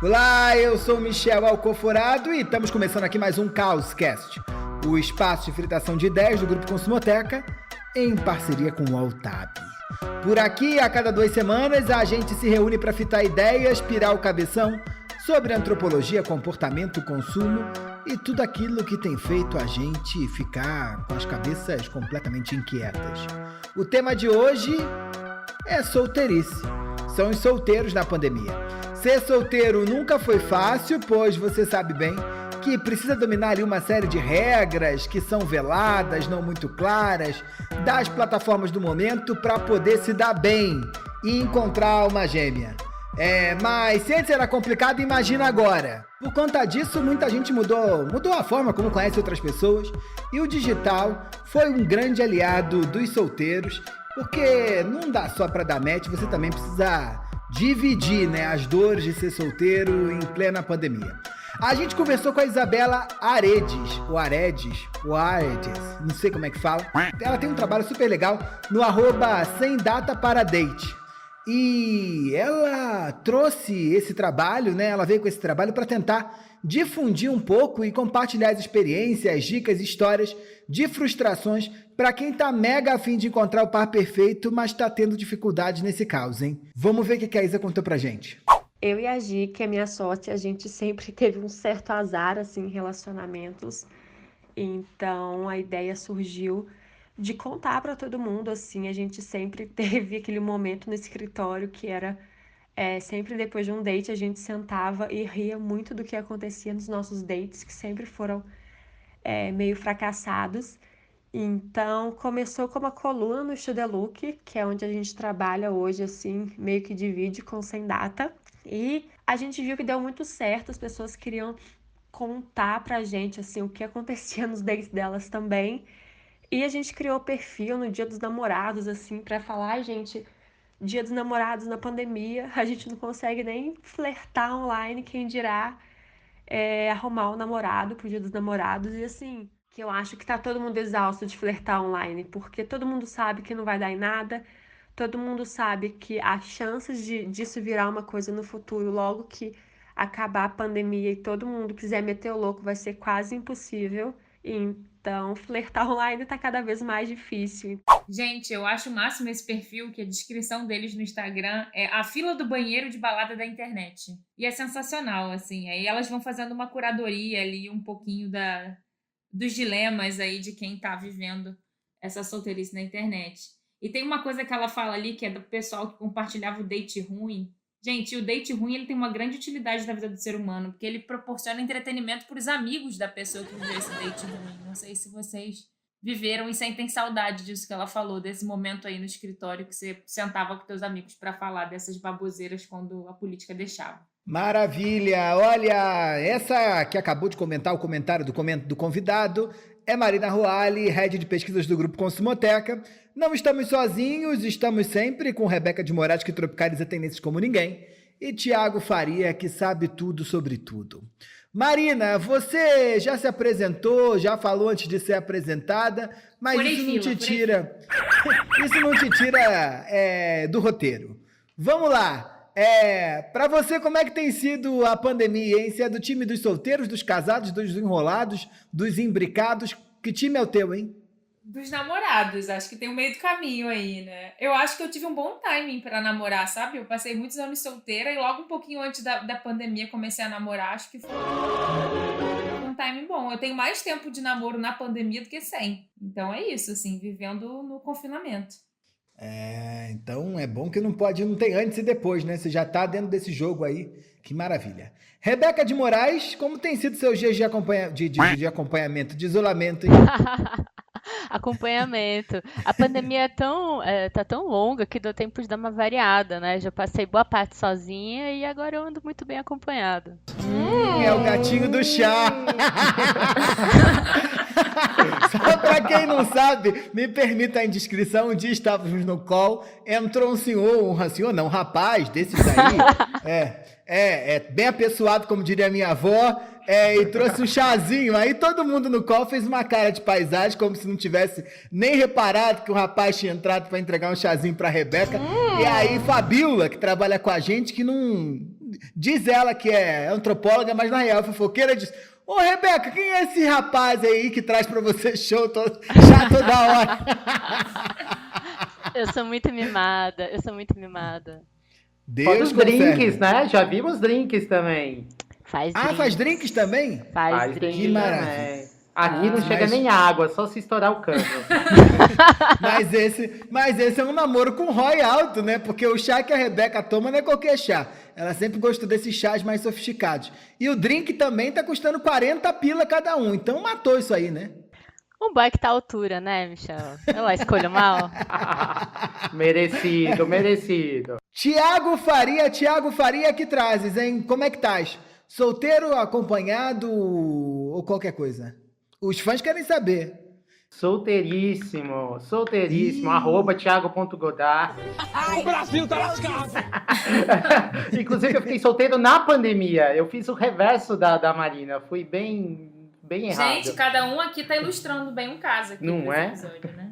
Olá, eu sou Michel Alcoforado e estamos começando aqui mais um Caoscast, o espaço de fritação de ideias do Grupo Consumoteca, em parceria com o Altab. Por aqui, a cada 2 semanas, a gente se reúne para fitar ideias, pirar o cabeção sobre antropologia, comportamento, consumo e tudo aquilo que tem feito a gente ficar com as cabeças completamente inquietas. O tema de hoje é solteirice. São os solteiros na pandemia. Ser solteiro nunca foi fácil, pois você sabe bem que precisa dominar ali uma série de regras que são veladas, não muito claras, das plataformas do momento para poder se dar bem e encontrar uma gêmea. Mas se antes era complicado, imagina agora. Por conta disso, muita gente mudou a forma como conhece outras pessoas e o digital foi um grande aliado dos solteiros, porque não dá só para dar match, você também precisa dividir, as dores de ser solteiro em plena pandemia. A gente conversou com a Isabela Aredes, não sei como é que fala. Ela tem um trabalho super legal no @semdataparadate. E ela trouxe esse trabalho, ela veio com esse trabalho para tentar difundir um pouco e compartilhar as experiências, dicas, histórias de frustrações para quem tá mega a fim de encontrar o par perfeito, mas tá tendo dificuldade nesse caos, hein? Vamos ver o que a Isa contou pra gente. Eu e a Gi, que é minha sócia, a gente sempre teve um certo azar, assim, em relacionamentos. Então, a ideia surgiu de contar para todo mundo, assim. A gente sempre teve aquele momento no escritório que era sempre depois de um date, a gente sentava e ria muito do que acontecia nos nossos dates, que sempre foram meio fracassados. Então, começou com uma coluna no Studelook, que é onde a gente trabalha hoje, assim, meio que divide com Sem Data. E a gente viu que deu muito certo, as pessoas queriam contar pra gente, assim, o que acontecia nos dates delas também. E a gente criou o perfil no Dia dos Namorados, assim, pra falar, gente, Dia dos Namorados na pandemia, a gente não consegue nem flertar online, quem dirá arrumar um namorado pro Dia dos Namorados. E assim, que eu acho que tá todo mundo exausto de flertar online, porque todo mundo sabe que não vai dar em nada, todo mundo sabe que as chances disso virar uma coisa no futuro, logo que acabar a pandemia e todo mundo quiser meter o louco, vai ser quase impossível. Então, flertar online tá cada vez mais difícil. Gente, eu acho o máximo esse perfil, que a descrição deles no Instagram é a fila do banheiro de balada da internet. E é sensacional, assim. Aí elas vão fazendo uma curadoria ali, um pouquinho dos dilemas aí de quem tá vivendo essa solteirice na internet. E tem uma coisa que ela fala ali, que é do pessoal que compartilhava o date ruim. Gente, o date ruim, ele tem uma grande utilidade na vida do ser humano, porque ele proporciona entretenimento para os amigos da pessoa que viveu esse date ruim. Não sei se vocês viveram e sentem saudade disso que ela falou, desse momento aí no escritório que você sentava com teus amigos para falar dessas baboseiras quando a política deixava. Maravilha! Olha, essa que acabou de comentar o comentário do convidado é Marina Ruali, head de pesquisas do Grupo Consumoteca. Não estamos sozinhos, estamos sempre com Rebeca de Moraes, que tropicaliza tendências como ninguém, e Tiago Faria, que sabe tudo sobre tudo. Marina, você já se apresentou, já falou antes de ser apresentada, mas isso não te tira do roteiro. Vamos lá. Para você, como é que tem sido a pandemia, hein? Você é do time dos solteiros, dos casados, dos enrolados, dos imbricados? Que time é o teu, hein? Dos namorados, acho que tem um meio do caminho aí, né? Eu acho que eu tive um bom timing pra namorar, sabe? Eu passei muitos anos solteira e logo um pouquinho antes da pandemia comecei a namorar, acho que foi um timing bom. Eu tenho mais tempo de namoro na pandemia do que sem. Então é isso, assim, vivendo no confinamento. Então é bom que não tem antes e depois, né? Você já tá dentro desse jogo aí, que maravilha. Rebeca de Moraes, como tem sido seus dias de acompanhamento, de isolamento, hein? Acompanhamento. A pandemia tá tão longa que deu tempo de dar uma variada, né? Já passei boa parte sozinha e agora eu ando muito bem acompanhada. É o gatinho do chá. Só pra quem não sabe, me permita a indiscrição, um dia estávamos no call, entrou um rapaz desses aí, bem apessoado, como diria minha avó, e trouxe um chazinho. Aí todo mundo no call fez uma cara de paisagem, como se não tivesse nem reparado que o rapaz tinha entrado para entregar um chazinho pra Rebeca. E aí Fabiola, que trabalha com a gente, que não Diz ela que é antropóloga, mas na real é fofoqueira, diz: Ô, Rebeca, quem é esse rapaz aí que traz pra você chá toda hora? Eu sou muito mimada, Fora Deus os drinks, confere. né? Já vimos drinks também. Faz drinks também? Faz drinks. Que maravilha. também. Aqui não chega mas- nem água, só se estourar o cano. Mas esse é um namoro com ROI alto, né? Porque o chá que a Rebeca toma não é qualquer chá. Ela sempre gostou desses chás mais sofisticados. E o drink também tá custando 40 pila cada um. Então matou isso aí, né? Um boy que tá à altura, né, Michel? Ela escolheu mal. Merecido. Tiago Faria, que trazes, hein? Como é que estás? Solteiro, acompanhado ou qualquer coisa? Os fãs querem saber. Solteiríssimo. Ih. @thiago.godard. O Brasil tá lascado! Inclusive, eu fiquei solteiro na pandemia. Eu fiz o reverso da Marina. Fui bem errado. Gente, cada um aqui tá ilustrando bem um caso aqui Não nesse é? episódio, né?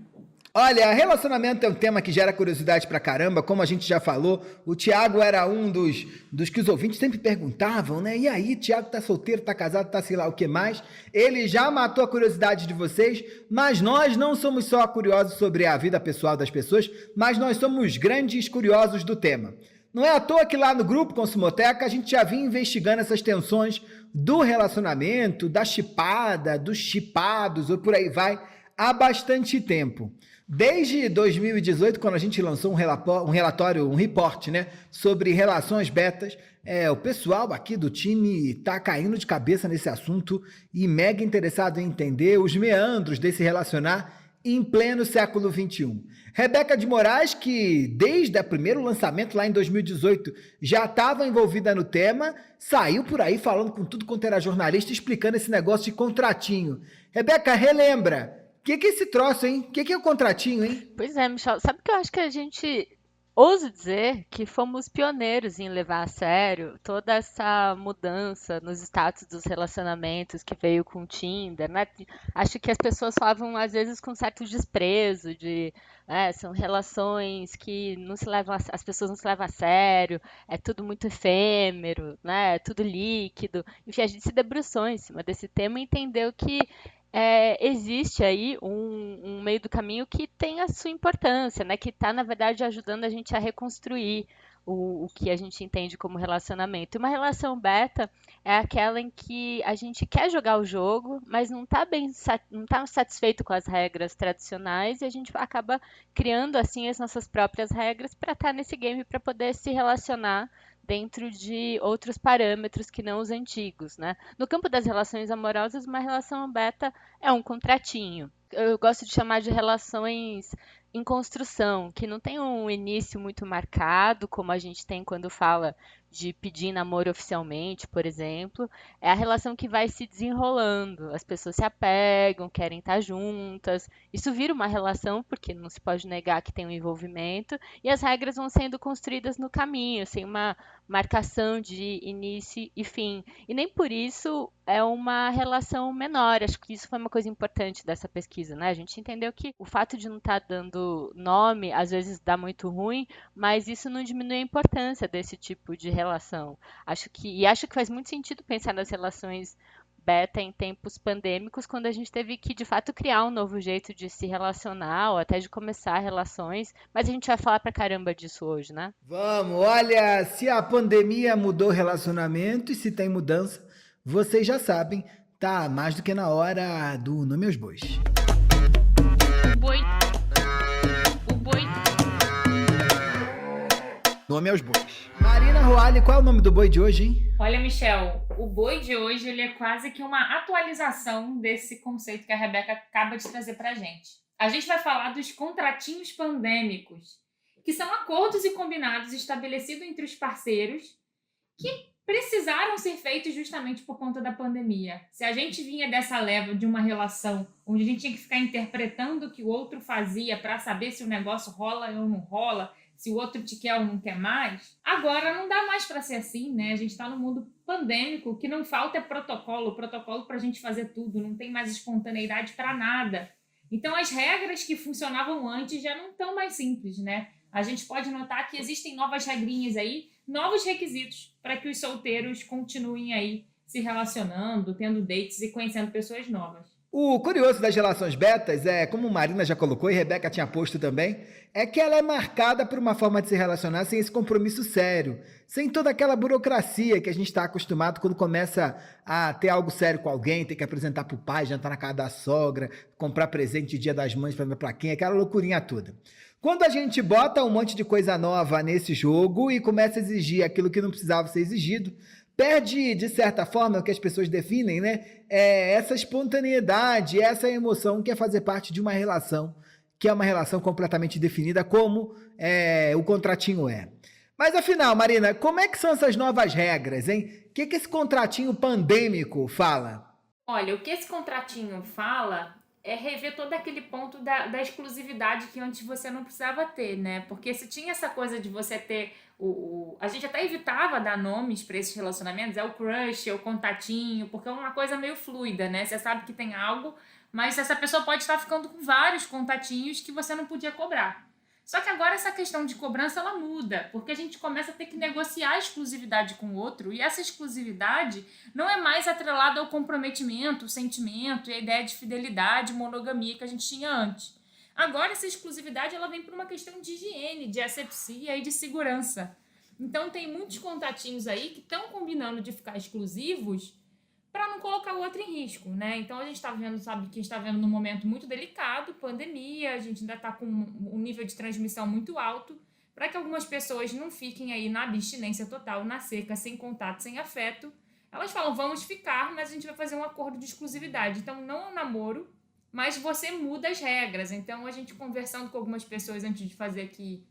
Olha, relacionamento é um tema que gera curiosidade pra caramba, como a gente já falou. O Tiago era um dos que os ouvintes sempre perguntavam, né? E aí, Tiago tá solteiro, tá casado, tá sei lá o que mais. Ele já matou a curiosidade de vocês, mas nós não somos só curiosos sobre a vida pessoal das pessoas, mas nós somos grandes curiosos do tema. Não é à toa que lá no grupo Consumoteca a gente já vinha investigando essas tensões do relacionamento, da chipada, dos chipados, ou por aí vai, há bastante tempo. Desde 2018, quando a gente lançou um report, né, sobre relações betas, o pessoal aqui do time tá caindo de cabeça nesse assunto e mega interessado em entender os meandros desse relacionar em pleno século XXI. Rebeca de Moraes, que desde o primeiro lançamento lá em 2018 já estava envolvida no tema, saiu por aí falando com tudo quanto era jornalista, explicando esse negócio de contratinho. Rebeca, relembra. O que é esse troço, hein? O que é o contratinho, hein? Pois é, Michel. Sabe que eu acho que a gente ouso dizer que fomos pioneiros em levar a sério toda essa mudança nos status dos relacionamentos que veio com o Tinder, né? Acho que as pessoas falavam às vezes com certo desprezo de são relações que não se levam as pessoas não se levam a sério, é tudo muito efêmero, né? É tudo líquido. Enfim, a gente se debruçou em cima desse tema e entendeu que existe aí um meio do caminho que tem a sua importância, né? Que está, na verdade, ajudando a gente a reconstruir o que a gente entende como relacionamento. E uma relação beta é aquela em que a gente quer jogar o jogo, mas não está satisfeito com as regras tradicionais e a gente acaba criando assim as nossas próprias regras para estar nesse game, para poder se relacionar dentro de outros parâmetros que não os antigos, né? No campo das relações amorosas, uma relação beta é um contratinho. Eu gosto de chamar de relações em construção, que não tem um início muito marcado, como a gente tem quando fala de pedir namoro oficialmente, por exemplo. É a relação que vai se desenrolando. As pessoas se apegam, querem estar juntas. Isso vira uma relação, porque não se pode negar que tem um envolvimento, e as regras vão sendo construídas no caminho, sem uma marcação de início e fim. E nem por isso é uma relação menor. Acho que isso foi uma coisa importante dessa pesquisa, né? A gente entendeu que o fato de não estar dando nome, às vezes dá muito ruim, mas isso não diminui a importância desse tipo de relação. Acho que faz muito sentido pensar nas relações beta em tempos pandêmicos, quando a gente teve que, de fato, criar um novo jeito de se relacionar ou até de começar relações. Mas a gente vai falar pra caramba disso hoje, né? Vamos, olha, se a pandemia mudou o relacionamento e se tem mudança, vocês já sabem, tá mais do que na hora do Nome aos Bois. O boi. Nome aos Bois. Marina Roale, qual é o nome do boi de hoje, hein? Olha, Michel, o boi de hoje ele é quase que uma atualização desse conceito que a Rebeca acaba de trazer pra gente. A gente vai falar dos contratinhos pandêmicos, que são acordos e combinados estabelecidos entre os parceiros que precisaram ser feitos justamente por conta da pandemia. Se a gente vinha dessa leva de uma relação onde a gente tinha que ficar interpretando o que o outro fazia para saber se o negócio rola ou não rola, se o outro te quer ou não quer mais, agora não dá mais para ser assim, né? A gente está num mundo pandêmico, o que não falta é protocolo para a gente fazer tudo, não tem mais espontaneidade para nada. Então as regras que funcionavam antes já não estão mais simples, né? a gente pode notar que existem novas regrinhas aí, novos requisitos para que os solteiros continuem aí se relacionando, tendo dates e conhecendo pessoas novas. O curioso das relações betas é, como Marina já colocou e Rebeca tinha posto também, é que ela é marcada por uma forma de se relacionar sem esse compromisso sério, sem toda aquela burocracia que a gente está acostumado quando começa a ter algo sério com alguém, ter que apresentar para o pai, jantar na casa da sogra, comprar presente de Dia das Mães para quem, aquela loucurinha toda. Quando a gente bota um monte de coisa nova nesse jogo e começa a exigir aquilo que não precisava ser exigido, perde, de certa forma, o que as pessoas definem, né? Essa espontaneidade, essa emoção que é fazer parte de uma relação, que é uma relação completamente definida como o contratinho é. Mas afinal, Marina, como é que são essas novas regras, hein? O que esse contratinho pandêmico fala? Olha, o que esse contratinho fala é rever todo aquele ponto da exclusividade que antes você não precisava ter, né? Porque se tinha essa coisa de você ter a gente até evitava dar nomes para esses relacionamentos, é o crush, é o contatinho, porque é uma coisa meio fluida, né? Você sabe que tem algo, mas essa pessoa pode estar ficando com vários contatinhos que você não podia cobrar. Só que agora essa questão de cobrança, ela muda, porque a gente começa a ter que negociar a exclusividade com o outro, e essa exclusividade não é mais atrelada ao comprometimento, o sentimento e a ideia de fidelidade, monogamia que a gente tinha antes. Agora essa exclusividade ela vem por uma questão de higiene, de asepsia e de segurança. Então tem muitos contatinhos aí que estão combinando de ficar exclusivos para não colocar o outro em risco, né? Então a gente está vendo, sabe, que a gente está vendo num momento muito delicado, pandemia, a gente ainda está com um nível de transmissão muito alto, para que algumas pessoas não fiquem aí na abstinência total, na seca, sem contato, sem afeto. Elas falam, vamos ficar, mas a gente vai fazer um acordo de exclusividade. Então não é um namoro, mas você muda as regras. Então a gente conversando com algumas pessoas antes de fazer aqui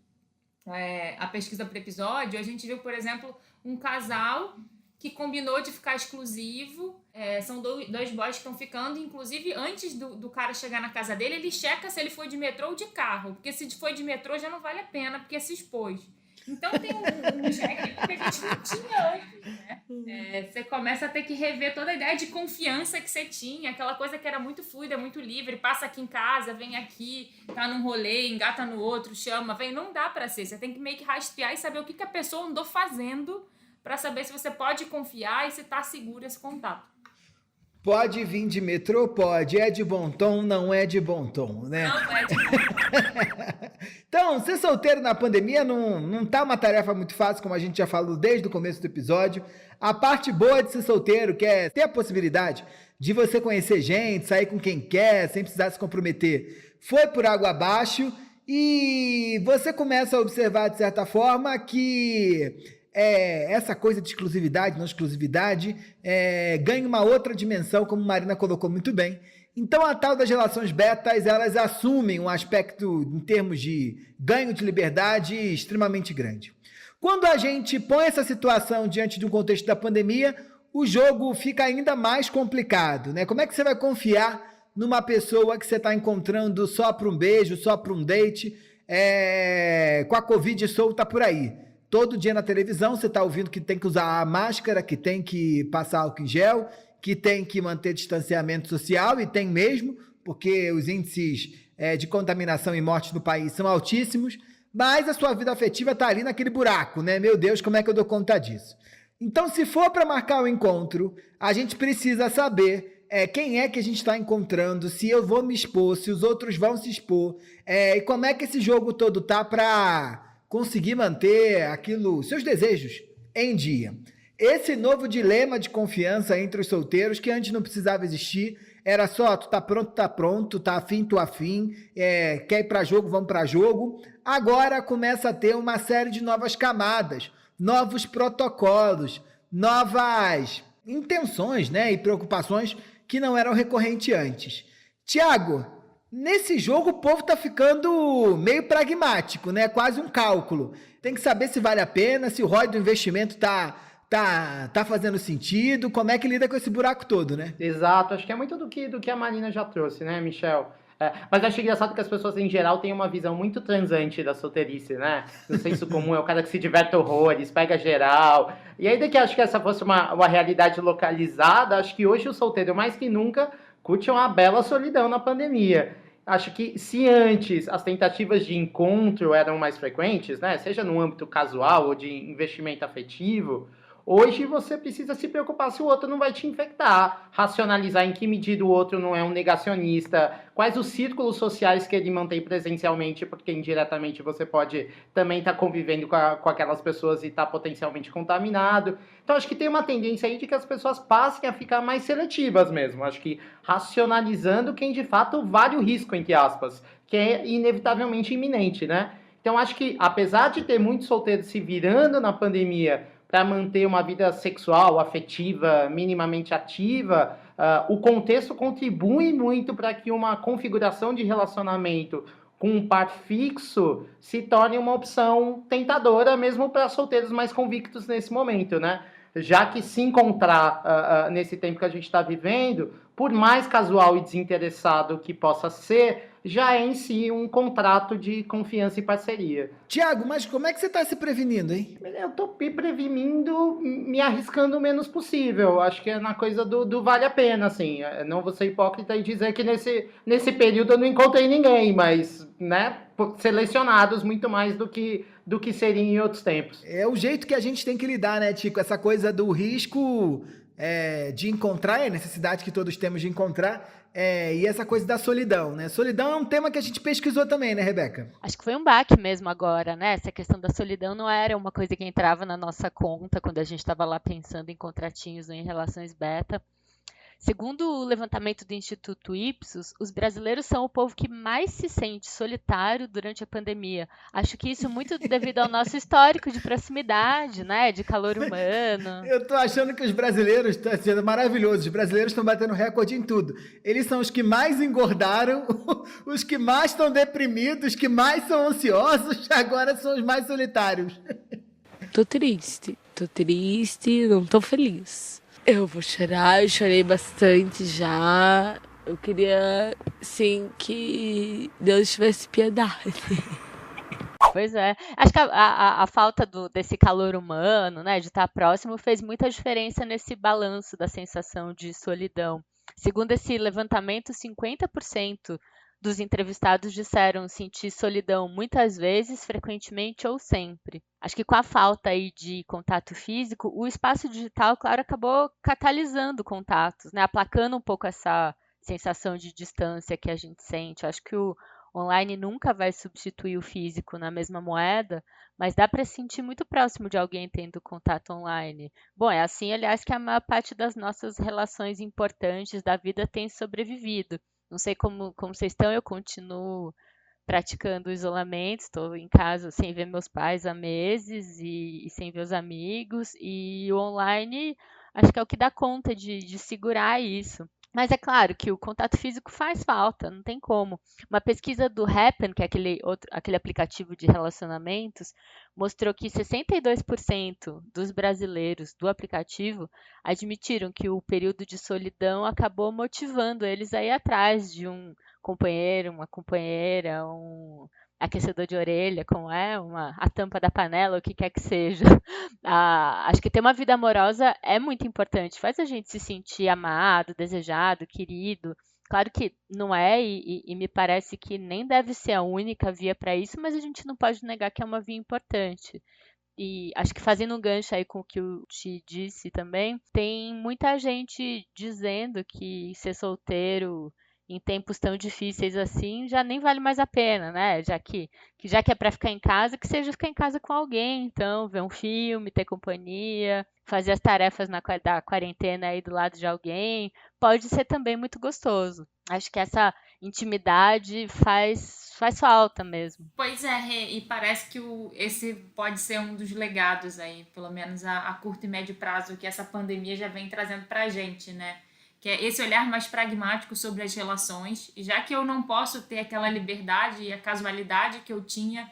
a pesquisa para o episódio, a gente viu, por exemplo, um casal que combinou de ficar exclusivo. São dois boys que estão ficando, inclusive antes do cara chegar na casa dele, ele checa se ele foi de metrô ou de carro, porque se foi de metrô já não vale a pena, porque se expôs. Então tem um check que a gente não tinha antes, né? Você começa a ter que rever toda a ideia de confiança que você tinha, aquela coisa que era muito fluida, muito livre, passa aqui em casa, vem aqui, tá num rolê, engata no outro, chama, vem, não dá pra ser, você tem que meio que rastrear e saber o que a pessoa andou fazendo para saber se você pode confiar e se tá seguro esse contato. Pode vir de metrô? Pode. É de bom tom? Não é de bom tom, né? Não é de bom tom. Então, ser solteiro na pandemia não tá uma tarefa muito fácil, como a gente já falou desde o começo do episódio. A parte boa de ser solteiro, que é ter a possibilidade de você conhecer gente, sair com quem quer, sem precisar se comprometer, foi por água abaixo. E você começa a observar, de certa forma, que essa coisa de exclusividade, não exclusividade, ganha uma outra dimensão, como Marina colocou muito bem. Então, a tal das relações betas, elas assumem um aspecto, em termos de ganho de liberdade, extremamente grande. Quando a gente põe essa situação diante de um contexto da pandemia, o jogo fica ainda mais complicado, né? Como é que você vai confiar numa pessoa que você está encontrando só para um beijo, só para um date, com a Covid solta por aí? Todo dia na televisão você está ouvindo que tem que usar a máscara, que tem que passar álcool em gel, que tem que manter distanciamento social, e tem mesmo, porque os índices de contaminação e morte no país são altíssimos, mas a sua vida afetiva está ali naquele buraco, né? Meu Deus, como é que eu dou conta disso? Então, se for para marcar o encontro, a gente precisa saber quem é que a gente está encontrando, se eu vou me expor, se os outros vão se expor, e como é que esse jogo todo tá para conseguir manter seus desejos em dia. Esse novo dilema de confiança entre os solteiros, que antes não precisava existir, era só, tu tá pronto, tá afim, tu afim, quer ir pra jogo, vamos pra jogo. Agora começa a ter uma série de novas camadas, novos protocolos, novas intenções, né, e preocupações que não eram recorrentes antes. Tiago, nesse jogo o povo tá ficando meio pragmático, né? Quase um cálculo. Tem que saber se vale a pena, se o ROI do investimento tá fazendo sentido, como é que lida com esse buraco todo, né? Exato, acho que é muito do que a Marina já trouxe, né, Michel? Mas acho engraçado que as pessoas, em geral, têm uma visão muito transante da solteirice, né? No senso comum, é o cara que se diverte horrores, pega geral. E ainda que acho que essa fosse uma realidade localizada, acho que hoje o solteiro, mais que nunca, curte uma bela solidão na pandemia. Acho que se antes as tentativas de encontro eram mais frequentes, né, seja no âmbito casual ou de investimento afetivo, hoje você precisa se preocupar se o outro não vai te infectar, racionalizar em que medida o outro não é um negacionista, quais os círculos sociais que ele mantém presencialmente, porque indiretamente você pode também estar convivendo com aquelas pessoas e estar potencialmente contaminado. Então acho que tem uma tendência aí de que as pessoas passem a ficar mais seletivas mesmo. Acho que racionalizando quem de fato vale o risco, entre aspas, que é inevitavelmente iminente, né? Então acho que apesar de ter muitos solteiros se virando na pandemia para manter uma vida sexual, afetiva, minimamente ativa, o contexto contribui muito para que uma configuração de relacionamento com um par fixo se torne uma opção tentadora, mesmo para solteiros mais convictos nesse momento, né? Já que se encontrar nesse tempo que a gente está vivendo, por mais casual e desinteressado que possa ser, já é em si um contrato de confiança e parceria. Tiago, mas como é que você está se prevenindo, hein? Eu tô me prevenindo, me arriscando o menos possível. Acho que é na coisa do vale a pena, assim. Não vou ser hipócrita e dizer que nesse período eu não encontrei ninguém, mas, né, selecionados muito mais do que seria em outros tempos. É o jeito que a gente tem que lidar, né, Tico? Essa coisa do risco de encontrar, é a necessidade que todos temos de encontrar, e essa coisa da solidão, né? Solidão é um tema que a gente pesquisou também, né, Rebeca? Acho que foi um baque mesmo agora, né? Essa questão da solidão não era uma coisa que entrava na nossa conta quando a gente estava lá pensando em contratinhos ou em relações beta. Segundo o levantamento do Instituto Ipsos, os brasileiros são o povo que mais se sente solitário durante a pandemia. Acho que isso muito devido ao nosso histórico de proximidade, né? De calor humano. Eu tô achando que os brasileiros, tá sendo maravilhoso, os brasileiros estão batendo recorde em tudo. Eles são os que mais engordaram, os que mais estão deprimidos, os que mais são ansiosos, agora são os mais solitários. Tô triste, não tô feliz. Eu vou chorar, eu chorei bastante já. Eu queria, sim, que Deus tivesse piedade. Pois é. Acho que a falta desse calor humano, né, de estar próximo, fez muita diferença nesse balanço da sensação de solidão. Segundo esse levantamento, 50% dos entrevistados disseram sentir solidão muitas vezes, frequentemente ou sempre. Acho que com a falta aí de contato físico, o espaço digital, claro, acabou catalisando contatos, né? Aplacando um pouco essa sensação de distância que a gente sente. Acho que o online nunca vai substituir o físico na mesma moeda, mas dá para sentir muito próximo de alguém tendo contato online. Bom, é assim, aliás, que a maior parte das nossas relações importantes da vida tem sobrevivido. Não sei como vocês estão, eu continuo praticando o isolamento, estou em casa sem ver meus pais há meses e sem ver os amigos, e o online acho que é o que dá conta de segurar isso. Mas é claro que o contato físico faz falta, não tem como. Uma pesquisa do Happn, que é aquele aplicativo de relacionamentos, mostrou que 62% dos brasileiros do aplicativo admitiram que o período de solidão acabou motivando eles a ir atrás de um companheiro, uma companheira, um aquecedor de orelha, como a tampa da panela, o que quer que seja. Acho que ter uma vida amorosa é muito importante, faz a gente se sentir amado, desejado, querido. Claro que não é, e me parece que nem deve ser a única via para isso, mas a gente não pode negar que é uma via importante. E acho que fazendo um gancho aí com o que o Ti disse também, tem muita gente dizendo que ser solteiro em tempos tão difíceis assim, já nem vale mais a pena, né? Já que é para ficar em casa, que seja ficar em casa com alguém, então, ver um filme, ter companhia, fazer as tarefas da quarentena aí do lado de alguém, pode ser também muito gostoso. Acho que essa intimidade faz falta mesmo. Pois é, Rê, e parece que esse pode ser um dos legados aí, pelo menos a curto e médio prazo, que essa pandemia já vem trazendo pra gente, né? Que é esse olhar mais pragmático sobre as relações, e já que eu não posso ter aquela liberdade e a casualidade que eu tinha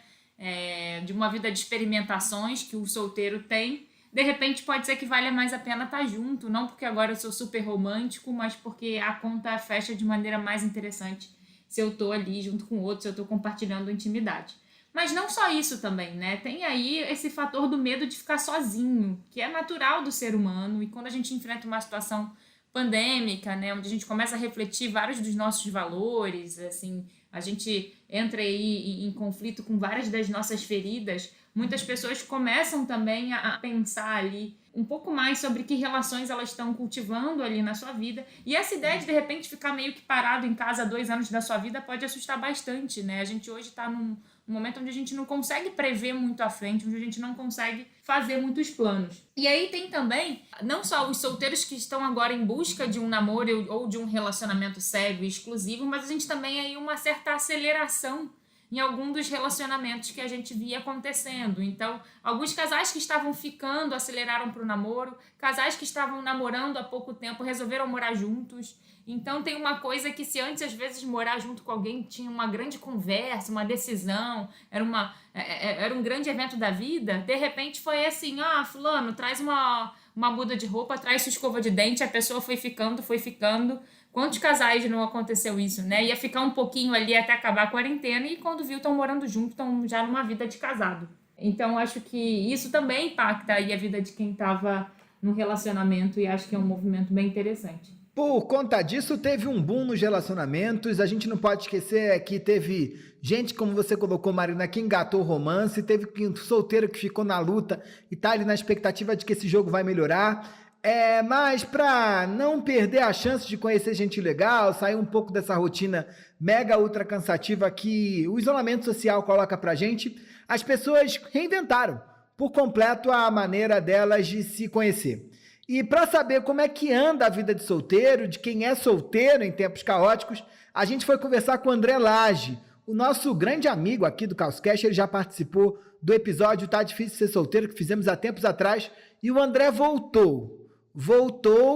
de uma vida de experimentações que o solteiro tem, de repente pode ser que valha mais a pena estar junto, não porque agora eu sou super romântico, mas porque a conta fecha de maneira mais interessante se eu tô ali junto com outros, se eu tô compartilhando intimidade. Mas não só isso também, né? Tem aí esse fator do medo de ficar sozinho, que é natural do ser humano, e quando a gente enfrenta uma situação pandêmica, né, onde a gente começa a refletir vários dos nossos valores, assim, a gente entra aí em conflito com várias das nossas feridas, muitas pessoas começam também a pensar ali um pouco mais sobre que relações elas estão cultivando ali na sua vida. E essa ideia de repente, ficar meio que parado em casa 2 anos da sua vida pode assustar bastante, né? A gente hoje está num momento onde a gente não consegue prever muito à frente, onde a gente não consegue fazer muitos planos. E aí tem também, não só os solteiros que estão agora em busca de um namoro ou de um relacionamento sério e exclusivo, mas a gente também aí uma certa aceleração em algum dos relacionamentos que a gente via acontecendo. Então, alguns casais que estavam ficando aceleraram para o namoro, casais que estavam namorando há pouco tempo resolveram morar juntos. Então, tem uma coisa que se antes, às vezes, morar junto com alguém tinha uma grande conversa, uma decisão, era um grande evento da vida, de repente foi assim, fulano, traz uma muda de roupa, traz sua escova de dente, a pessoa foi ficando. Quantos casais não aconteceu isso, né? Ia ficar um pouquinho ali até acabar a quarentena e quando viu, estão morando junto, estão já numa vida de casado. Então, acho que isso também impacta aí a vida de quem estava no relacionamento e acho que é um movimento bem interessante. Por conta disso, teve um boom nos relacionamentos. A gente não pode esquecer que teve gente, como você colocou, Marina, que engatou o romance, teve solteiro que ficou na luta e tá ali na expectativa de que esse jogo vai melhorar. Mas para não perder a chance de conhecer gente legal, sair um pouco dessa rotina mega ultra cansativa que o isolamento social coloca pra gente, as pessoas reinventaram por completo a maneira delas de se conhecer. E para saber como é que anda a vida de solteiro, de quem é solteiro em tempos caóticos, a gente foi conversar com o André Lage, o nosso grande amigo aqui do Causcast. Ele já participou do episódio Tá Difícil Ser Solteiro, que fizemos há tempos atrás, e o André voltou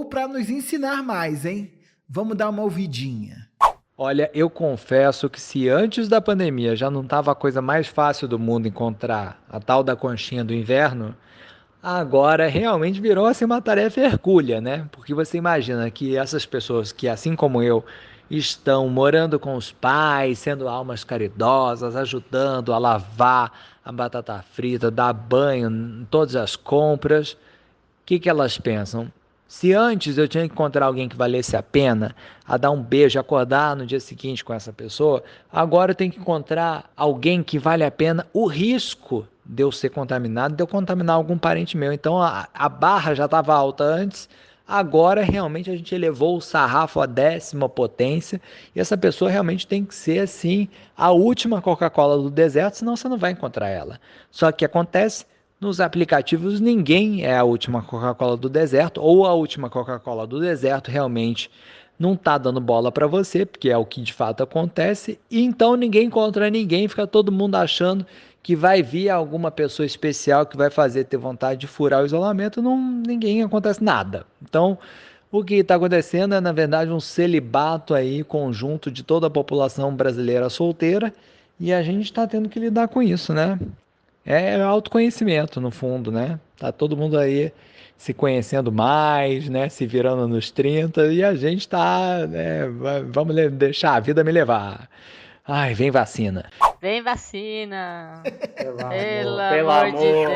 para nos ensinar mais, hein? Vamos dar uma ouvidinha. Olha, eu confesso que se antes da pandemia já não estava a coisa mais fácil do mundo encontrar a tal da conchinha do inverno, agora realmente virou assim uma tarefa hercúlea, né? Porque você imagina que essas pessoas que, assim como eu, estão morando com os pais, sendo almas caridosas, ajudando a lavar a batata frita, dar banho em todas as compras, o que elas pensam? Se antes eu tinha que encontrar alguém que valesse a pena, a dar um beijo, acordar no dia seguinte com essa pessoa, agora eu tenho que encontrar alguém que vale a pena o risco de eu ser contaminado, de eu contaminar algum parente meu. Então a barra já estava alta antes, agora realmente a gente elevou o sarrafo à 10ª potência e essa pessoa realmente tem que ser assim a última Coca-Cola do deserto, senão você não vai encontrar ela. Só que acontece, nos aplicativos ninguém é a última Coca-Cola do deserto, ou a última Coca-Cola do deserto realmente não está dando bola para você, porque é o que de fato acontece, e então ninguém encontra ninguém, fica todo mundo achando que vai vir alguma pessoa especial que vai fazer ter vontade de furar o isolamento, ninguém acontece nada. Então, o que está acontecendo é, na verdade, um celibato aí conjunto de toda a população brasileira solteira, e a gente está tendo que lidar com isso, né? É autoconhecimento, no fundo, né? Tá todo mundo aí se conhecendo mais, né? Se virando nos 30 e a gente tá, né? Vamos deixar a vida me levar. Ai, vem vacina. Vem vacina! Pelo Pelo amor de Deus!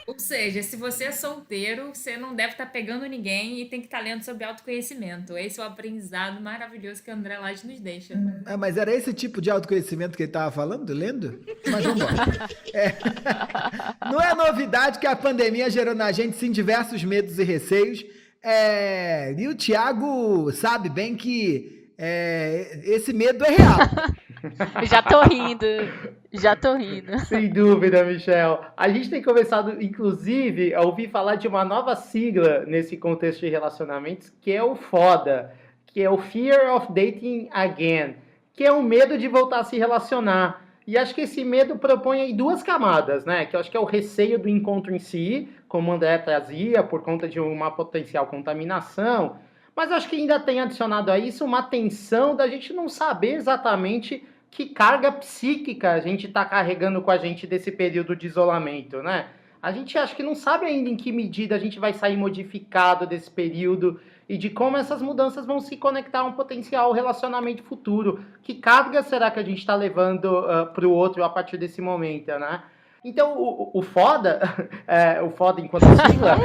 Ou seja, se você é solteiro, você não deve estar pegando ninguém e tem que estar lendo sobre autoconhecimento. Esse é o aprendizado maravilhoso que o André Lage nos deixa. Mas era esse tipo de autoconhecimento que ele estava falando, lendo? Mas vamos embora. Não é novidade que a pandemia gerou na gente, sim, diversos medos e receios. E o Thiago sabe bem que esse medo é real. Já tô rindo. Sem dúvida, Michel. A gente tem começado, inclusive, a ouvir falar de uma nova sigla nesse contexto de relacionamentos, que é o FODA, que é o Fear of Dating Again, que é o medo de voltar a se relacionar. E acho que esse medo propõe aí 2 camadas, né? Que eu acho que é o receio do encontro em si, como o André trazia, por conta de uma potencial contaminação. Mas acho que ainda tem adicionado a isso uma tensão da gente não saber exatamente que carga psíquica a gente está carregando com a gente desse período de isolamento, né? A gente acho que não sabe ainda em que medida a gente vai sair modificado desse período e de como essas mudanças vão se conectar a um potencial relacionamento futuro. Que carga será que a gente está levando para o outro a partir desse momento, né? Então, o foda, o foda enquanto sigla,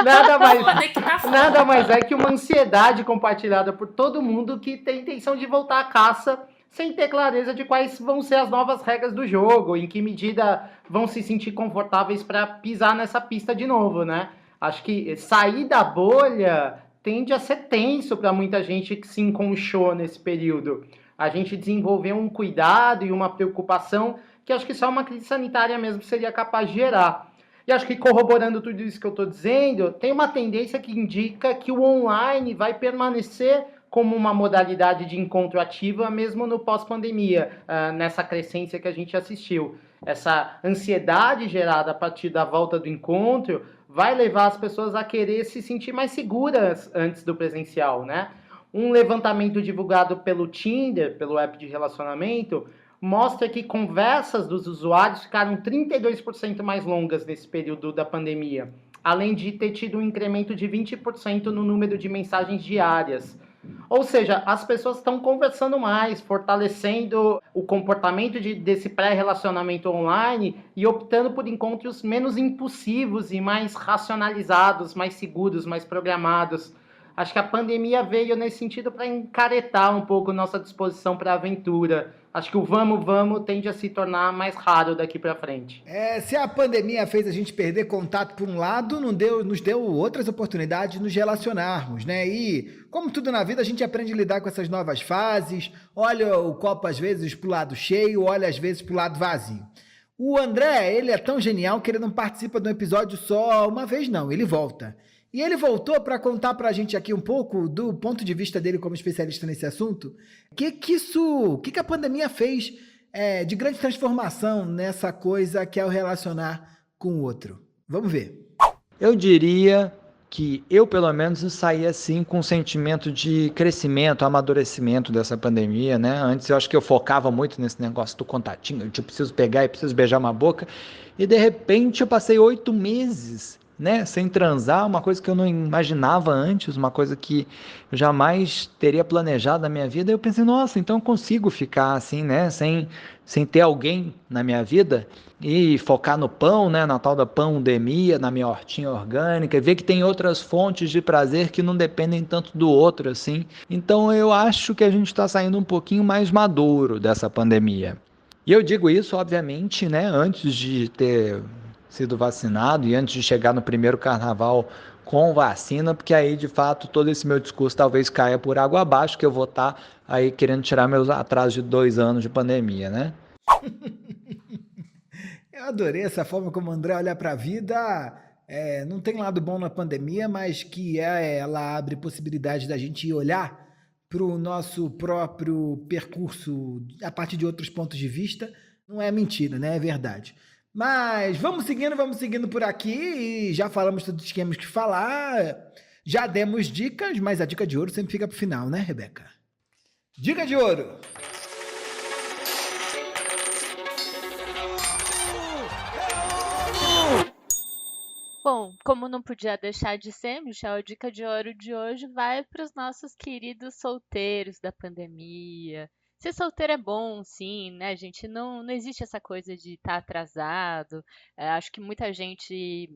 nada mais é que uma ansiedade compartilhada por todo mundo que tem intenção de voltar à caça sem ter clareza de quais vão ser as novas regras do jogo, em que medida vão se sentir confortáveis para pisar nessa pista de novo, né? Acho que sair da bolha tende a ser tenso para muita gente que se enconchou nesse período. A gente desenvolveu um cuidado e uma preocupação que acho que só uma crise sanitária mesmo seria capaz de gerar. E acho que corroborando tudo isso que eu estou dizendo, tem uma tendência que indica que o online vai permanecer como uma modalidade de encontro ativa mesmo no pós-pandemia, nessa crescência que a gente assistiu. Essa ansiedade gerada a partir da volta do encontro vai levar as pessoas a querer se sentir mais seguras antes do presencial, né? Um levantamento divulgado pelo Tinder, pelo app de relacionamento, mostra que conversas dos usuários ficaram 32% mais longas nesse período da pandemia, além de ter tido um incremento de 20% no número de mensagens diárias. Ou seja, as pessoas estão conversando mais, fortalecendo o comportamento desse pré-relacionamento online e optando por encontros menos impulsivos e mais racionalizados, mais seguros, mais programados. Acho que a pandemia veio nesse sentido para encaretar um pouco nossa disposição para a aventura. Acho que o vamos tende a se tornar mais raro daqui para frente. Se a pandemia fez a gente perder contato por um lado, nos deu outras oportunidades de nos relacionarmos, né? E, como tudo na vida, a gente aprende a lidar com essas novas fases, olha o copo às vezes pro lado cheio, olha às vezes pro lado vazio. O André, ele é tão genial que ele não participa de um episódio só uma vez não, ele volta. E ele voltou para contar para a gente aqui um pouco do ponto de vista dele como especialista nesse assunto. O que a pandemia fez de grande transformação nessa coisa que é o relacionar com o outro? Vamos ver. Eu diria que eu, pelo menos, saí assim com um sentimento de crescimento, amadurecimento dessa pandemia, né? Antes eu acho que eu focava muito nesse negócio do contatinho, eu preciso pegar e preciso beijar uma boca, e de repente eu passei 8 meses, né, sem transar, uma coisa que eu não imaginava antes, uma coisa que eu jamais teria planejado na minha vida. Eu pensei, nossa, então eu consigo ficar assim, né, sem ter alguém na minha vida e focar no pão, né, na tal da pandemia, na minha hortinha orgânica, e ver que tem outras fontes de prazer que não dependem tanto do outro, assim. Então eu acho que a gente está saindo um pouquinho mais maduro dessa pandemia. E eu digo isso, obviamente, né, antes de ter sido vacinado e antes de chegar no primeiro carnaval com vacina, porque aí, de fato, todo esse meu discurso talvez caia por água abaixo, que eu vou estar aí querendo tirar meus atrasos de 2 anos de pandemia, né? Eu adorei essa forma como o André olha para a vida. Não tem lado bom na pandemia, mas que ela abre possibilidade da gente olhar para o nosso próprio percurso a partir de outros pontos de vista. Não é mentira, né? É verdade. Mas vamos seguindo por aqui e já falamos tudo que tínhamos que falar, já demos dicas, mas a dica de ouro sempre fica pro final, né, Rebeca? Dica de ouro! Bom, como não podia deixar de ser, Michel, a dica de ouro de hoje vai para os nossos queridos solteiros da pandemia. Ser solteiro é bom, sim, né, gente? Não existe essa coisa de estar atrasado. Acho que muita gente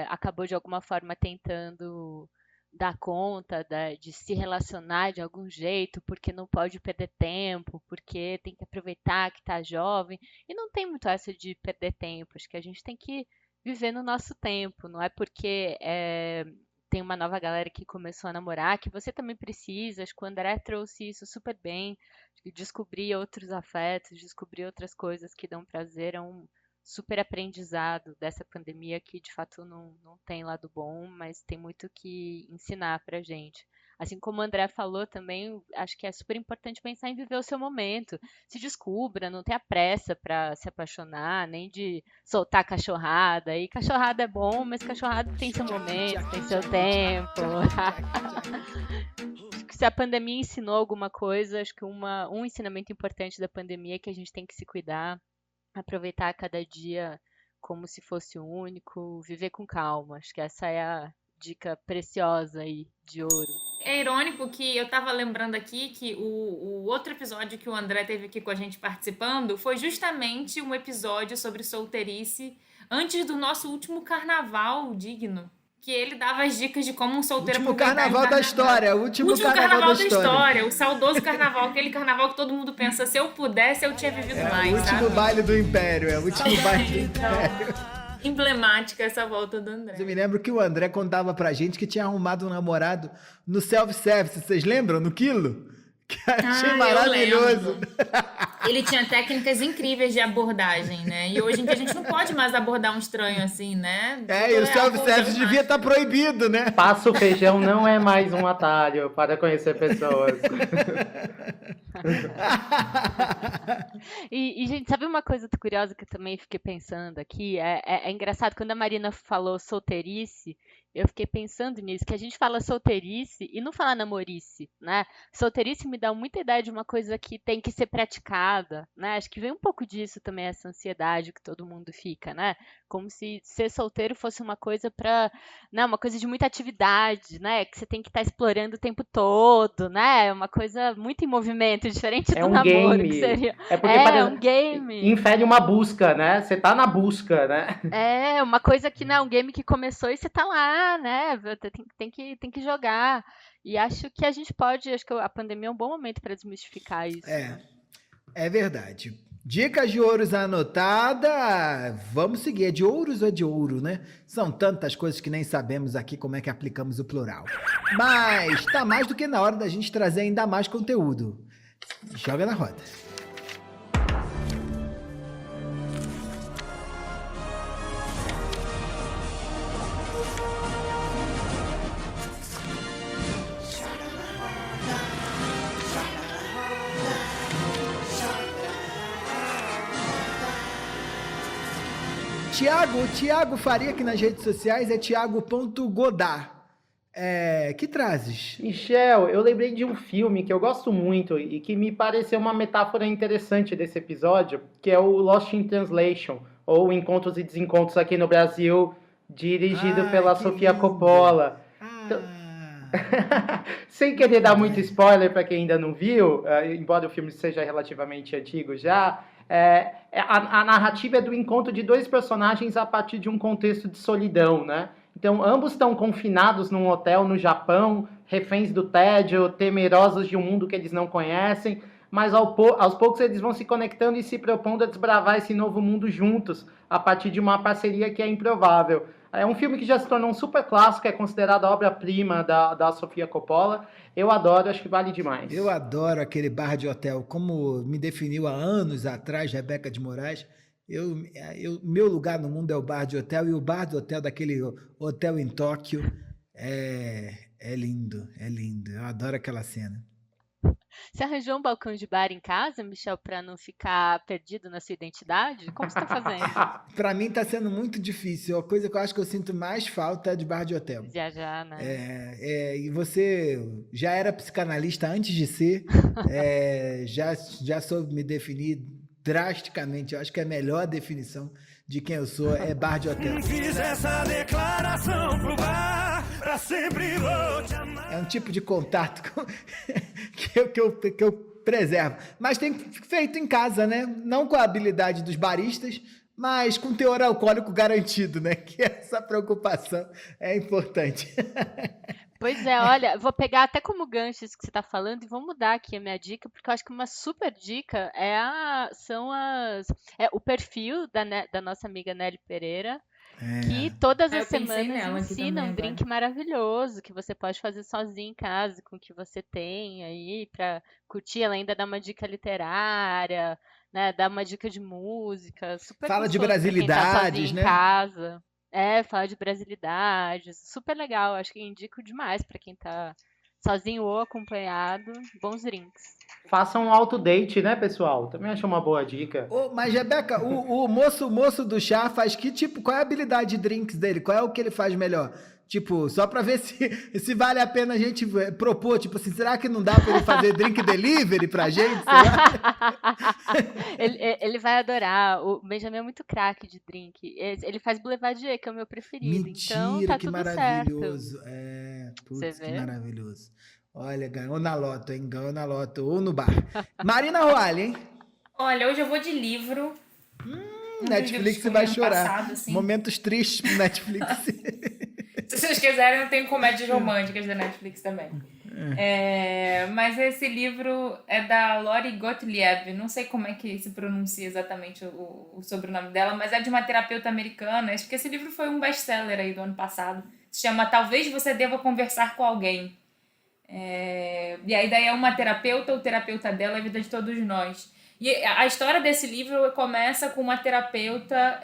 acabou de alguma forma tentando dar conta de se relacionar de algum jeito, porque não pode perder tempo, porque tem que aproveitar que está jovem. E não tem muito essa de perder tempo. Acho que a gente tem que viver no nosso tempo. Não é porque tem uma nova galera que começou a namorar que você também precisa. Acho que o André trouxe isso super bem. Descobrir outros afetos, descobrir outras coisas que dão prazer é um super aprendizado dessa pandemia que de fato não tem lado bom, mas tem muito que ensinar pra gente. Assim como o André falou também, acho que é super importante pensar em viver o seu momento. Se descubra, não tenha pressa para se apaixonar, nem de soltar cachorrada. E cachorrada é bom, mas cachorrada tem seu momento, tem seu tempo. Se a pandemia ensinou alguma coisa, acho que um ensinamento importante da pandemia é que a gente tem que se cuidar, aproveitar cada dia como se fosse o único, viver com calma. Acho que essa é a dica preciosa aí de ouro. É irônico que eu tava lembrando aqui que o outro episódio que o André teve aqui com a gente participando foi justamente um episódio sobre solteirice antes do nosso último carnaval digno. Que ele dava as dicas de como um solteiro Último aproveitar em carnaval da história. Último carnaval da história. o saudoso carnaval, aquele carnaval que todo mundo pensa, se eu pudesse, eu tinha vivido mais, O último sabe? baile do Império. É o último baile do Império. Emblemática essa volta do André. Eu me lembro que o André contava pra gente que tinha arrumado um namorado no self-service. Vocês lembram? No Quilo? Que eu achei maravilhoso. Ele tinha técnicas incríveis de abordagem, né? E hoje em dia a gente não pode mais abordar um estranho assim, né? E o self-service devia estar proibido, né? Passo feijão não é mais um atalho para conhecer pessoas. Gente, sabe uma coisa curiosa que eu também fiquei pensando aqui? É engraçado, quando a Marina falou solteirice, eu fiquei pensando nisso, que a gente fala solteirice e não fala namorice, né? Solteirice me dá muita ideia de uma coisa que tem que ser praticada, né? Acho que vem um pouco disso também, essa ansiedade que todo mundo fica, né? Como se ser solteiro fosse uma coisa uma coisa de muita atividade, né? Que você tem que estar explorando o tempo todo, né? Uma coisa muito em movimento, diferente do namoro, que seria... É porque um game. Infere uma busca, né? Você tá na busca, né? É, uma coisa que não é um game que começou e você tá lá, né? Tem que jogar. E acho que acho que a pandemia é um bom momento para desmistificar isso. É verdade. Dicas de ouros anotada. Vamos seguir. É de ouros ou é de ouro, né? São tantas coisas que nem sabemos aqui como é que aplicamos o plural. Mas tá mais do que na hora da gente trazer ainda mais conteúdo. Joga na roda. Tiago Faria aqui nas redes sociais é Tiago.godard. Que trazes? Michel, eu lembrei de um filme que eu gosto muito e que me pareceu uma metáfora interessante desse episódio, que é o Lost in Translation, ou Encontros e Desencontros aqui no Brasil, dirigido pela Sofia Coppola. Então, sem querer dar muito spoiler para quem ainda não viu, embora o filme seja relativamente antigo já, a narrativa é do encontro de dois personagens a partir de um contexto de solidão, né? Então, ambos estão confinados num hotel no Japão, reféns do tédio, temerosos de um mundo que eles não conhecem, mas aos poucos eles vão se conectando e se propondo a desbravar esse novo mundo juntos, a partir de uma parceria que é improvável. É um filme que já se tornou um super clássico, é considerado a obra-prima da Sofia Coppola. Eu adoro, acho que vale demais. Eu adoro aquele bar de hotel, como me definiu há anos atrás Rebeca de Moraes. Meu lugar no mundo é o bar de hotel, e o bar de hotel daquele hotel em Tóquio é lindo, é lindo. Eu adoro aquela cena. Você arranjou um balcão de bar em casa, Michel, para não ficar perdido na sua identidade? Como você está fazendo? Para mim está sendo muito difícil. A coisa que eu acho que eu sinto mais falta é de bar de hotel. Viajar, né? E você já era psicanalista antes de ser, já soube me definir drasticamente. Eu acho que a melhor definição de quem eu sou é bar de hotel. Fiz essa declaração pro bar, pra sempre vou te amar. É um tipo de contato que eu preservo. Mas tem feito em casa, né? Não com a habilidade dos baristas, mas com teor alcoólico garantido, né? Que essa preocupação é importante. Pois é, olha, vou pegar até como gancho isso que você está falando e vou mudar aqui a minha dica, porque eu acho que uma super dica o perfil da nossa amiga Nelly Pereira, que todas as semanas ensina um drink maravilhoso que você pode fazer sozinho em casa, com o que você tem aí para curtir. Ela ainda dá uma dica literária, né? Dá uma dica de música, super fala de gostoso pra quem tá brasilidades, sozinho né? em casa. Fala de brasilidades, super legal, acho que indico demais pra quem tá sozinho ou acompanhado, bons drinks. Façam um auto-date, né, pessoal? Também acho uma boa dica. Mas, Rebeca, o moço do chá faz que tipo? Qual é a habilidade de drinks dele? Qual é o que ele faz melhor? Tipo, só pra ver se vale a pena a gente propor, tipo assim, será que não dá pra ele fazer drink delivery pra gente? Ele vai adorar. O Benjamin é muito craque de drink. Ele faz Boulevardier, que é o meu preferido. Mentira, então tá que tudo maravilhoso. certo. Você Putz, que vê? maravilhoso. Olha, ganhou na loto, hein? Ganhou na loto ou no bar. Marina Roalli, hein? Olha, hoje eu vou de livro. Um dos livros Netflix que eu vai li ano chorar. passado, assim. Momentos tristes pro Netflix. Se vocês quiserem, eu tenho comédias românticas da Netflix também. Mas esse livro é da Lori Gottlieb. Não sei como é que se pronuncia exatamente o sobrenome dela, mas é de uma terapeuta americana. Acho que esse livro foi um best-seller aí do ano passado. Se chama Talvez Você Deva Conversar com Alguém. E a ideia é uma terapeuta, o terapeuta dela é a vida de todos nós. E a história desse livro começa com uma terapeuta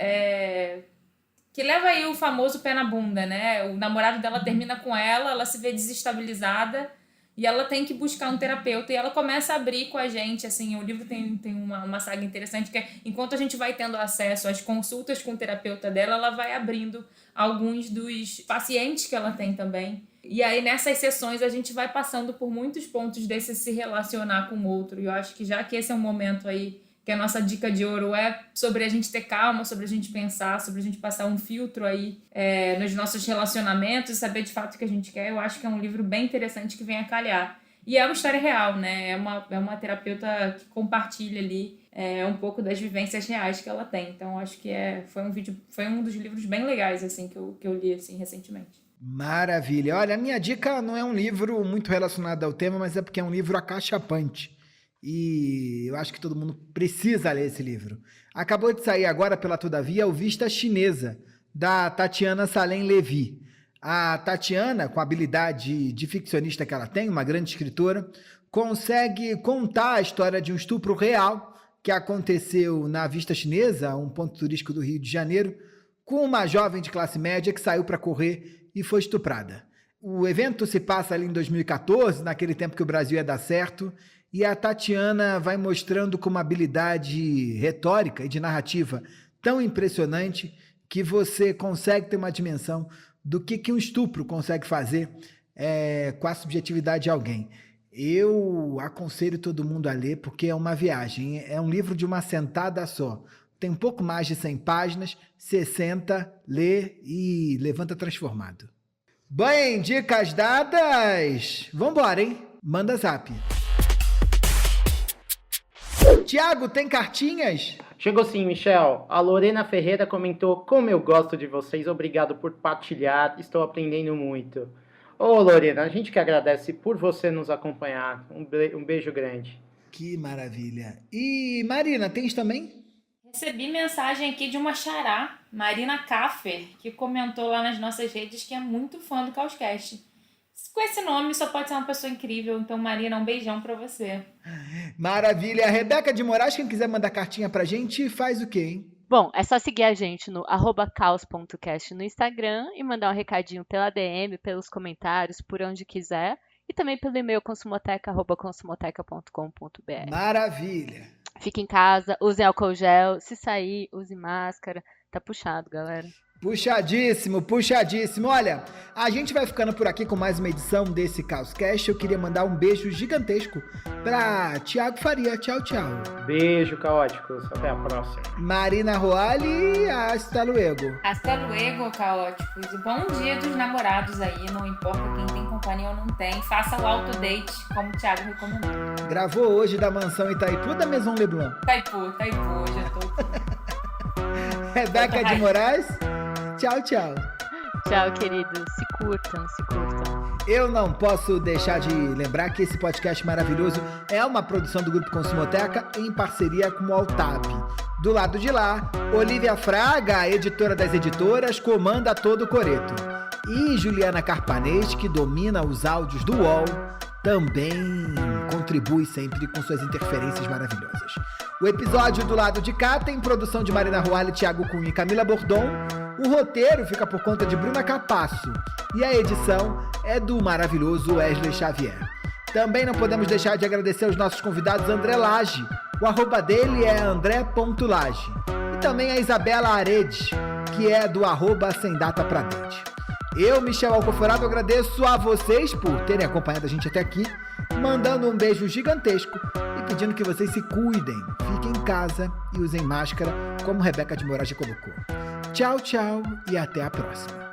que leva aí o famoso pé na bunda, né? O namorado dela termina com ela se vê desestabilizada e ela tem que buscar um terapeuta e ela começa a abrir com a gente, assim, o livro tem uma saga interessante que é, enquanto a gente vai tendo acesso às consultas com o terapeuta dela, ela vai abrindo alguns dos pacientes que ela tem também. E aí nessas sessões a gente vai passando por muitos pontos desse se relacionar com o outro. E eu acho que já que esse é um momento aí que a nossa dica de ouro é sobre a gente ter calma, sobre a gente pensar, sobre a gente passar um filtro aí nos nossos relacionamentos e saber de fato o que a gente quer, eu acho que é um livro bem interessante que vem a calhar. E é uma história real, né? É uma terapeuta que compartilha ali um pouco das vivências reais que ela tem. Então, acho que foi um dos livros bem legais assim, que eu li assim, recentemente. Maravilha. Olha, a minha dica não é um livro muito relacionado ao tema, mas é porque é um livro acachapante. E eu acho que todo mundo precisa ler esse livro. Acabou de sair agora pela Todavia o Vista Chinesa, da Tatiana Salem Levy. A Tatiana, com a habilidade de ficcionista que ela tem, uma grande escritora, consegue contar a história de um estupro real que aconteceu na Vista Chinesa, um ponto turístico do Rio de Janeiro, com uma jovem de classe média que saiu para correr e foi estuprada. O evento se passa ali em 2014, naquele tempo que o Brasil ia dar certo, e a Tatiana vai mostrando com uma habilidade retórica e de narrativa tão impressionante que você consegue ter uma dimensão do que um estupro consegue fazer com a subjetividade de alguém. Eu aconselho todo mundo a ler porque é uma viagem, é um livro de uma sentada só. Tem um pouco mais de 100 páginas, você senta, lê e levanta transformado. Bem, dicas dadas! Vambora, hein? Manda zap. Tiago, tem cartinhas? Chegou sim, Michel. A Lorena Ferreira comentou: como eu gosto de vocês, obrigado por partilhar, estou aprendendo muito. Ô Lorena, a gente que agradece por você nos acompanhar. Um beijo grande. Que maravilha. E Marina, tens também? Recebi mensagem aqui de uma xará, Marina Kaffer, que comentou lá nas nossas redes que é muito fã do Causcast. Com esse nome só pode ser uma pessoa incrível, então Marina, um beijão pra você. Maravilha. Rebeca de Moraes, quem quiser mandar cartinha pra gente, faz o quê, hein? Bom, é só seguir a gente no @caos.cast no Instagram e mandar um recadinho pela DM, pelos comentários, por onde quiser. E também pelo e-mail consumoteca@consumoteca.com.br. Maravilha. Fique em casa, use álcool gel, se sair, use máscara. Tá puxado, galera. Puxadíssimo, puxadíssimo. Olha, a gente vai ficando por aqui com mais uma edição desse Causcast. Eu queria mandar um beijo gigantesco pra Tiago Faria. Tchau, tchau. Beijo, caóticos. Até a próxima. Marina Roalli, hasta luego. Hasta luego, caóticos. E bom dia dos namorados aí, não importa quem tem companhia ou não tem. Faça o autodate, como o Thiago recomendou. Gravou hoje da mansão Itaipu da Maison Leblon. Itaipu, já tô... Rebeca de Moraes, tchau, tchau. Tchau, queridos. Se curtam, se curtam. Eu não posso deixar de lembrar que esse podcast maravilhoso é uma produção do Grupo Consumoteca em parceria com o Altab. Do lado de lá, Olivia Fraga, editora das editoras, comanda todo o coreto. E Juliana Carpanês, que domina os áudios do UOL, também contribui sempre com suas interferências maravilhosas. O episódio do lado de cá tem produção de Marina Roalli, Thiago Cunha e Camila Bordon. O roteiro fica por conta de Bruna Capasso. E a edição é do maravilhoso Wesley Xavier. Também não podemos deixar de agradecer aos nossos convidados André Lage. O @ dele é andré.lage. E também a Isabela Aredes, que é do @semdatapradente. Eu, Michel Alcoforado, agradeço a vocês por terem acompanhado a gente até aqui, mandando um beijo gigantesco e pedindo que vocês se cuidem, fiquem em casa e usem máscara, como Rebeca de Moraes já colocou. Tchau, tchau e até a próxima.